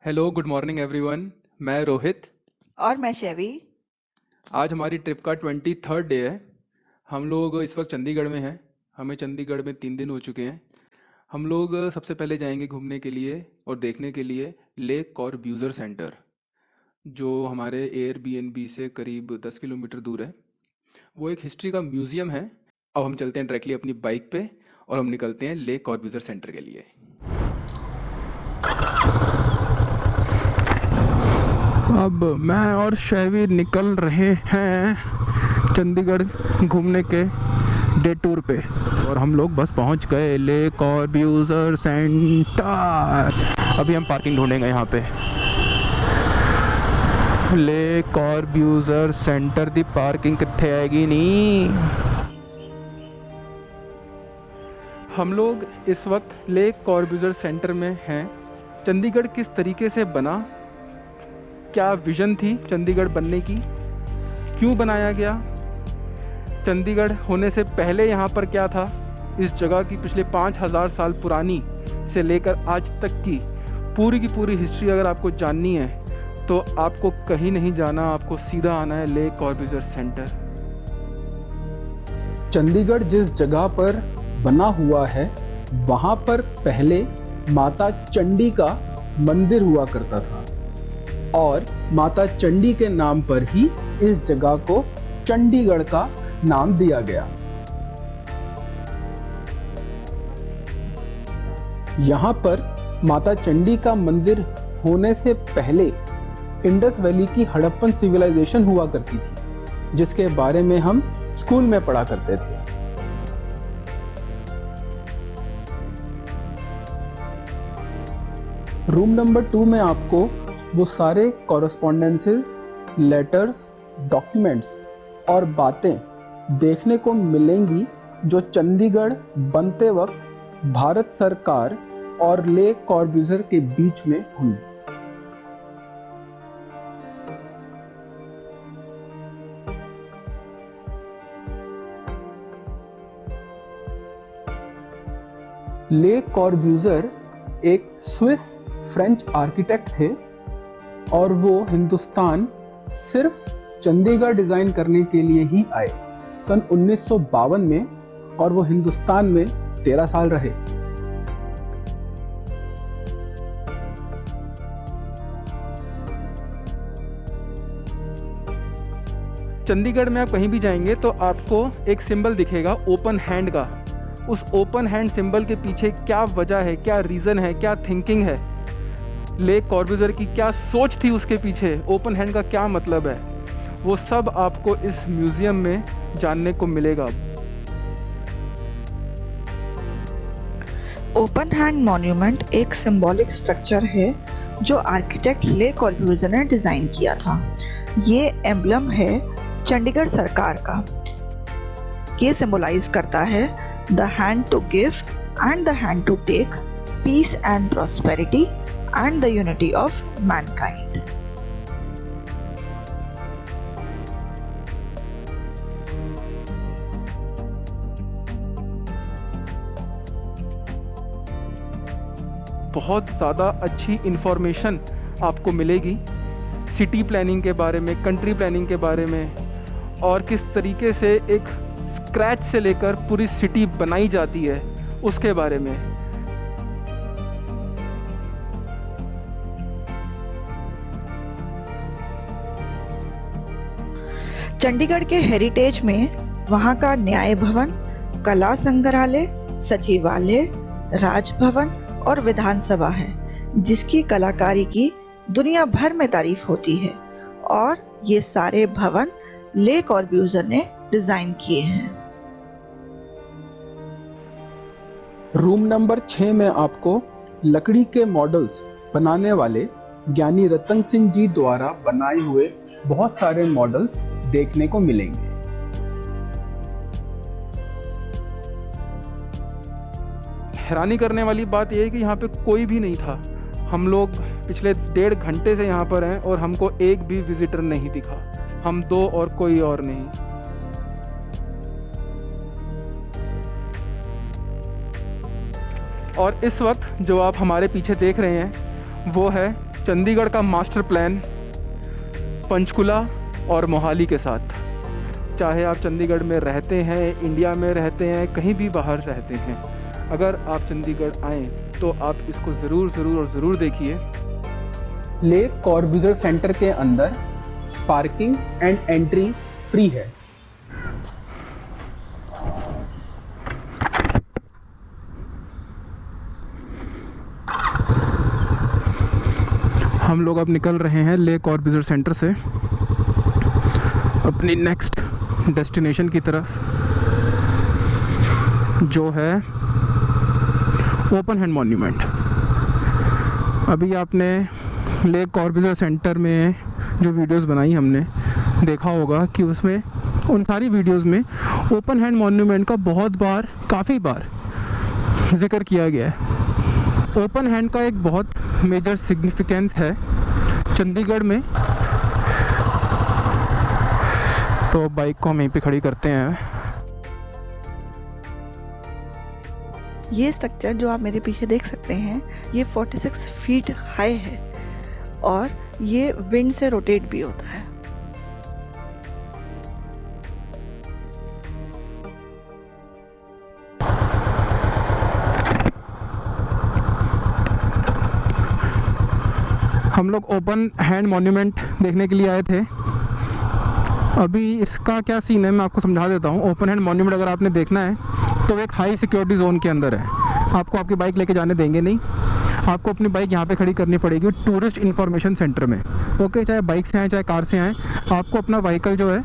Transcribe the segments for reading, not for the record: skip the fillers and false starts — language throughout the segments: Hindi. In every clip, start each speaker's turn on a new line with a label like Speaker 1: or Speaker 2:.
Speaker 1: Hello, good morning everyone. मैं रोहित।
Speaker 2: और मैं शैवी।
Speaker 1: आज हमारी ट्रिप का 23rd डे है। हम लोग इस वक्त चंडीगढ़ में हैं। हमें चंडीगढ़ में 3 दिन हो चुके हैं। हम लोग सबसे पहले जाएंगे घूमने के लिए और देखने के लिए लेक कॉर्ब्यूज़र सेंटर, जो हमारे एयरबीएनबी से करीब 10 किलोमीटर दूर है। वो एक हिस्ट्री का म्यूज़ियम है। अब हम चलते हैं डायरेक्टली अपनी बाइक पे और हम निकलते हैं लेक कॉर्ब्यूज़र सेंटर के लिए। अब मैं और शैवी निकल रहे हैं चंडीगढ़ घूमने के डे टूर पे, और हम लोग बस पहुंच गए लेक कॉर्ब्यूज़र सेंटर। अभी हम पार्किंग ढूंढेंगे यहाँ पे। लेक कॉर्ब्यूज़र सेंटर दी पार्किंग कितने आएगी नी। हम लोग इस वक्त लेक कॉर्ब्यूज़र सेंटर में हैं। चंडीगढ़ किस तरीके से बना, क्या विज़न थी चंडीगढ़ बनने की, क्यों बनाया गया, चंडीगढ़ होने से पहले यहाँ पर क्या था, इस जगह की पिछले 5000 साल पुरानी से लेकर आज तक की पूरी हिस्ट्री अगर आपको जाननी है तो आपको कहीं नहीं जाना, आपको सीधा आना है लेक कॉर्ब्यूज़र सेंटर।
Speaker 3: चंडीगढ़ जिस जगह पर बना हुआ है वहां पर पहले माता चंडी का मंदिर हुआ करता था और माता चंडी के नाम पर ही इस जगह को चंडीगढ़ का नाम दिया गया। यहाँ पर माता चंडी का मंदिर होने से पहले इंडस वैली की हड़प्पन सिविलाइजेशन हुआ करती थी, जिसके बारे में हम स्कूल में पढ़ा करते थे। रूम नंबर 2 में आपको वो सारे कॉरेस्पॉन्डेंसेस, लेटर्स, डॉक्यूमेंट्स और बातें देखने को मिलेंगी जो चंडीगढ़ बनते वक्त भारत सरकार और लेक कॉर्ब्यूज़र के बीच में हुई। लेक कॉर्ब्यूज़र एक स्विस फ्रेंच आर्किटेक्ट थे और वो हिंदुस्तान सिर्फ चंडीगढ़ डिजाइन करने के लिए ही आए सन 1952 में, और वो हिंदुस्तान में 13 साल रहे।
Speaker 1: चंडीगढ़ में आप कहीं भी जाएंगे तो आपको एक सिंबल दिखेगा ओपन हैंड का। उस ओपन हैंड सिंबल के पीछे क्या वजह है, क्या रीज़न है, क्या थिंकिंग है, लेक कॉर्ब्यूज़र की क्या सोच थी उसके पीछे, ओपन हैंड का क्या मतलब है, वो सब आपको इस म्यूज़ियम में जानने को मिलेगा।
Speaker 2: ओपन हैंड मॉन्यूमेंट एक सिंबॉलिक स्ट्रक्चर है जो आर्किटेक्ट ले कॉर्ब्यूज़र ने डिज़ाइन किया था। ये एम्बलम है चंडीगढ़ सरकार का। ये सिंबलाइज करता है the hand to give and the hand to take, peace and prosperity and the unity of mankind.
Speaker 1: बहुत ज़्यादा अच्छी इन्फॉर्मेशन आपको मिलेगी सिटी प्लानिंग के बारे में, कंट्री प्लानिंग के बारे में, और किस तरीके से एक स्क्रैच से लेकर पूरी सिटी बनाई जाती है उसके बारे में।
Speaker 2: चंडीगढ़ के हेरिटेज में वहाँ का न्याय भवन, कला संग्रहालय, सचिवालय, राजभवन और विधानसभा है, जिसकी कलाकारी की दुनिया भर में तारीफ होती है, और ये सारे भवन ले कॉर्ब्यूज़र ने डिजाइन किए हैं।
Speaker 3: रूम नंबर 6 में आपको लकड़ी के मॉडल्स बनाने वाले ज्ञानी रतन सिंह जी द्वारा बनाए हुए बहुत सारे मॉडल्स देखने को मिलेंगे।
Speaker 1: हैरानी करने वाली बात यह है कि यहाँ पे कोई भी नहीं था। हम लोग पिछले 1.5 घंटे से यहाँ पर हैं और हमको एक भी विजिटर नहीं दिखा, हम दो और कोई और नहीं। और इस वक्त जो आप हमारे पीछे देख रहे हैं वो है चंडीगढ़ का मास्टर प्लान पंचकुला और मोहाली के साथ। चाहे आप चंडीगढ़ में रहते हैं, इंडिया में रहते हैं, कहीं भी बाहर रहते हैं, अगर आप चंडीगढ़ आएँ तो आप इसको ज़रूर देखिए।
Speaker 3: लेक कॉर्ब्यूजर सेंटर के अंदर पार्किंग एंड एंट्री फ्री है।
Speaker 1: हम लोग अब निकल रहे हैं लेक कॉर्ब्यूजर सेंटर से अपनी नेक्स्ट डेस्टिनेशन की तरफ, जो है ओपन हैंड मॉन्यूमेंट। अभी आपने लेक कॉर्ब्यूजर सेंटर में जो वीडियोस बनाई हमने देखा होगा कि उसमें उन सारी वीडियोस में ओपन हैंड मॉन्यूमेंट का काफ़ी बार जिक्र किया गया है। ओपन हैंड का एक बहुत मेजर सिग्निफिकेंस है चंडीगढ़ में। तो बाइक को हम यहीं पे खड़ी करते हैं।
Speaker 2: ये स्ट्रक्चर जो आप मेरे पीछे देख सकते हैं, ये 46 फीट हाई है और ये विंड से रोटेट भी होता है।
Speaker 1: हम लोग ओपन हैंड मॉन्यूमेंट देखने के लिए आए थे। अभी इसका क्या सीन है मैं आपको समझा देता हूँ। ओपन हैंड मॉन्यूमेंट अगर आपने देखना है तो एक हाई सिक्योरिटी जोन के अंदर है। आपको आपकी बाइक लेके जाने देंगे नहीं, आपको अपनी बाइक यहाँ पे खड़ी करनी पड़ेगी टूरिस्ट इन्फॉर्मेशन सेंटर में। ओके, चाहे बाइक से आएँ चाहे कार से आएँ, आपको अपना व्हीकल जो है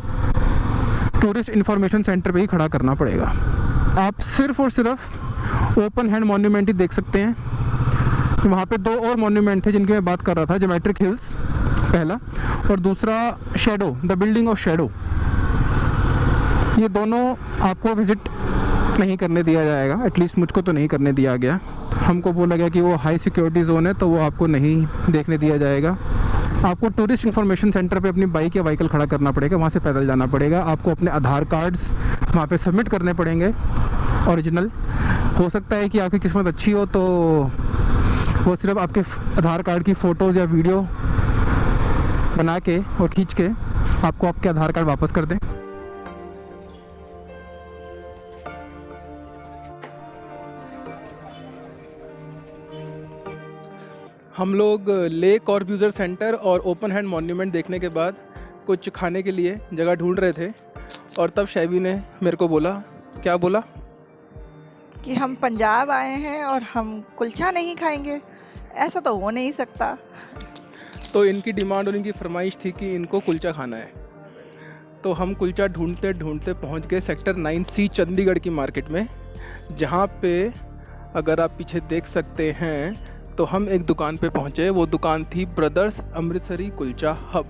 Speaker 1: टूरिस्ट इन्फॉर्मेशन सेंटर पे ही खड़ा करना पड़ेगा। आप सिर्फ़ और सिर्फ ओपन हैंड मॉन्यूमेंट ही देख सकते हैं। वहाँ पे दो और मॉन्यूमेंट थे जिनकी मैं बात कर रहा था, ज्योमेट्रिक हिल्स पहला, और दूसरा shadow, the building of shadow. ये दोनों आपको विज़िट नहीं करने दिया जाएगा, एटलीस्ट मुझको तो नहीं करने दिया गया। हमको बोला गया कि वो हाई सिक्योरिटी जोन है, तो वो आपको नहीं देखने दिया जाएगा। आपको टूरिस्ट इन्फॉर्मेशन सेंटर पे अपनी बाइक या व्हीकल खड़ा करना पड़ेगा, वहाँ से पैदल जाना पड़ेगा। आपको अपने आधार कार्ड्स वहाँ पे सबमिट करने पड़ेंगे ओरिजिनल। हो सकता है कि आपकी किस्मत अच्छी हो तो वो सिर्फ आपके आधार कार्ड की फ़ोटोज़ या वीडियो बना के और खींच के आपको आपके आधार कार्ड वापस कर दें। हम लोग लेक कॉर्ब्यूजर सेंटर और ओपन हैंड मॉन्यूमेंट देखने के बाद कुछ खाने के लिए जगह ढूंढ रहे थे, और तब शैबी ने मेरे को बोला, क्या बोला?
Speaker 2: कि हम पंजाब आए हैं और हम कुलचा नहीं खाएंगे, ऐसा तो हो नहीं सकता।
Speaker 1: तो इनकी डिमांड और इनकी फरमाइश थी कि इनको कुलचा खाना है। तो हम कुलचा ढूंढते ढूंढते पहुंच गए सेक्टर 9C चंडीगढ़ की मार्केट में, जहां पे अगर आप पीछे देख सकते हैं तो हम एक दुकान पे पहुंचे। वो दुकान थी ब्रदर्स अमृतसरी कुलचा हब।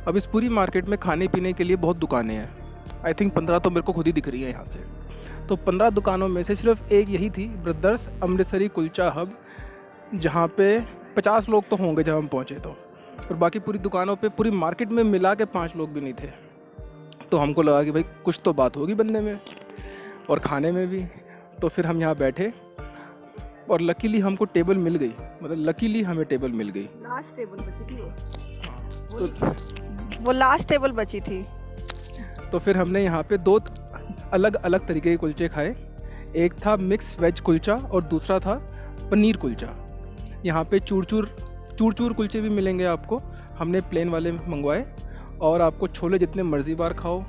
Speaker 1: अब इस पूरी मार्केट में खाने पीने के लिए बहुत दुकानें हैं, आई थिंक 15 तो मेरे को खुद ही दिख रही है यहाँ से। तो 15 दुकानों में से सिर्फ एक यही थी ब्रदर्स अमृतसरी कुलचा हब, जहाँ पे 50 लोग तो होंगे जब हम पहुँचे तो, और बाकी पूरी दुकानों पे पूरी मार्केट में मिला के 5 लोग भी नहीं थे। तो हमको लगा कि भाई कुछ तो बात होगी बनने में और खाने में भी। तो फिर हम यहाँ बैठे और लकीली हमको टेबल मिल गई, मतलब लकीली हमें टेबल मिल गई।
Speaker 2: लास्ट टेबल बची थी
Speaker 1: तो
Speaker 2: वो लास्ट टेबल बची थी।
Speaker 1: तो फिर हमने यहाँ पे 2 अलग अलग तरीके के कुलचे खाए। एक था मिक्स वेज कुलचा और दूसरा था पनीर कुलचा। यहाँ पे चूर कुलचे भी मिलेंगे आपको। हमने प्लेन वाले मंगवाए, और आपको छोले जितने मर्ज़ी बार खाओ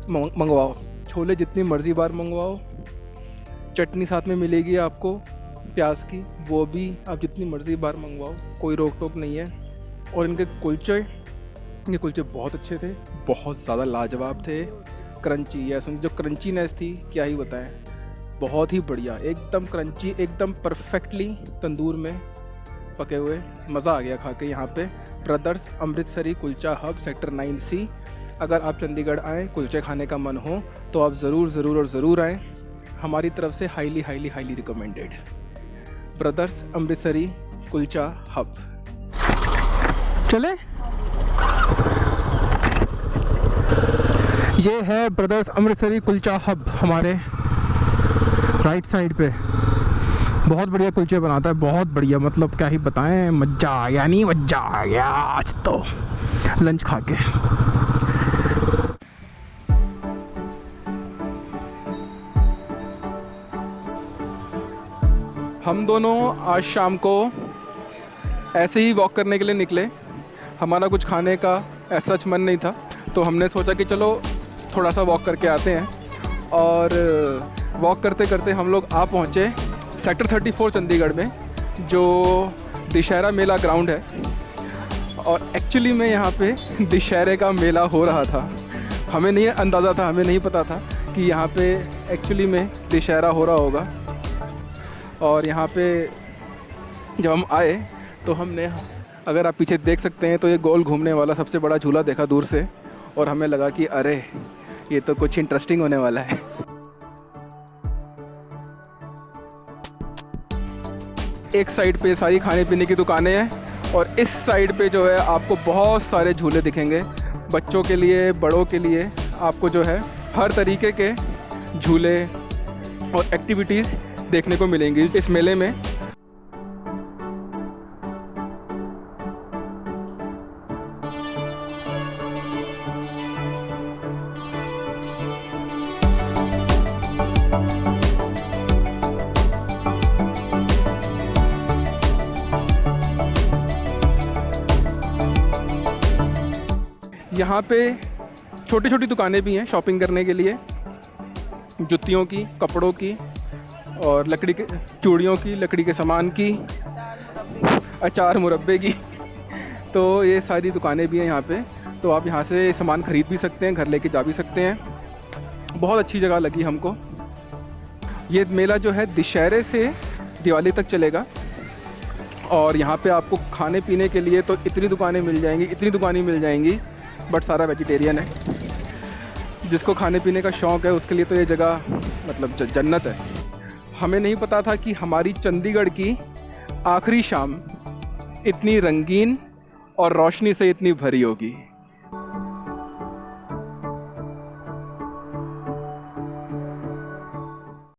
Speaker 1: मंगवाओ, छोले जितनी मर्ज़ी बार मंगवाओ। चटनी साथ में मिलेगी आपको प्याज की, वो भी आप जितनी मर्ज़ी बार मंगवाओ, कोई रोक टोक नहीं है। और इनके कुलचे बहुत अच्छे थे, बहुत ज़्यादा लाजवाब थे। क्रंची, या सुन जो क्रंचीनेस थी क्या ही बताएं, बहुत ही बढ़िया, एकदम क्रंची, एकदम परफेक्टली तंदूर में पके हुए। मज़ा आ गया खा के। यहाँ पे brothers Amritsari kulcha hub sector 9C। अगर आप चंडीगढ़ आएँ, कुलचे खाने का मन हो तो आप ज़रूर आएँ। हमारी तरफ से highly recommended brothers Amritsari kulcha hub. चले, ये है ब्रदर्स अमृतसरी कुलचा हब हमारे राइट साइड पे। बहुत बढ़िया कुलचे बनाता है, बहुत बढ़िया, मतलब क्या ही बताएं, मज़ा आ गया, नहीं मज़ा आ गया आज तो लंच खा के। हम दोनों आज शाम को ऐसे ही वॉक करने के लिए निकले। हमारा कुछ खाने का ऐसा सच मन नहीं था, तो हमने सोचा कि चलो थोड़ा सा वॉक करके आते हैं। और वॉक करते करते हम लोग आ पहुँचे सेक्टर 34 चंडीगढ़ में, जो दशहरा मेला ग्राउंड है। और एक्चुअली में यहाँ पे दशहरे का मेला हो रहा था। हमें नहीं अंदाज़ा था, हमें नहीं पता था कि यहाँ पे एक्चुअली में दशहरा हो रहा होगा। और यहाँ पे जब हम आए तो हमने, अगर आप पीछे देख सकते हैं तो ये गोल घूमने वाला सबसे बड़ा झूला देखा दूर से, और हमें लगा कि अरे ये तो कुछ इंटरेस्टिंग होने वाला है। एक साइड पे सारी खाने पीने की दुकानें हैं और इस साइड पे जो है आपको बहुत सारे झूले दिखेंगे। बच्चों के लिए, बड़ों के लिए आपको जो है हर तरीके के झूले और एक्टिविटीज़ देखने को मिलेंगी इस मेले में। यहाँ पे छोटी छोटी दुकानें भी हैं शॉपिंग करने के लिए, जुतियों की, कपड़ों की और लकड़ी के चूड़ियों की, लकड़ी के सामान की, अचार मुरब्बे की। तो ये सारी दुकानें भी हैं यहाँ पे, तो आप यहाँ से सामान ख़रीद भी सकते हैं, घर लेके जा भी सकते हैं। बहुत अच्छी जगह लगी हमको। ये मेला जो है दशहरे से दिवाली तक चलेगा और यहाँ पे आपको खाने पीने के लिए तो इतनी दुकानें मिल जाएंगी, इतनी दुकानें मिल जाएंगी, बट सारा वेजिटेरियन है। जिसको खाने पीने का शौक़ है उसके लिए तो ये जगह मतलब जन्नत है। हमें नहीं पता था कि हमारी चंडीगढ़ की आखिरी शाम इतनी रंगीन और रोशनी से इतनी भरी होगी।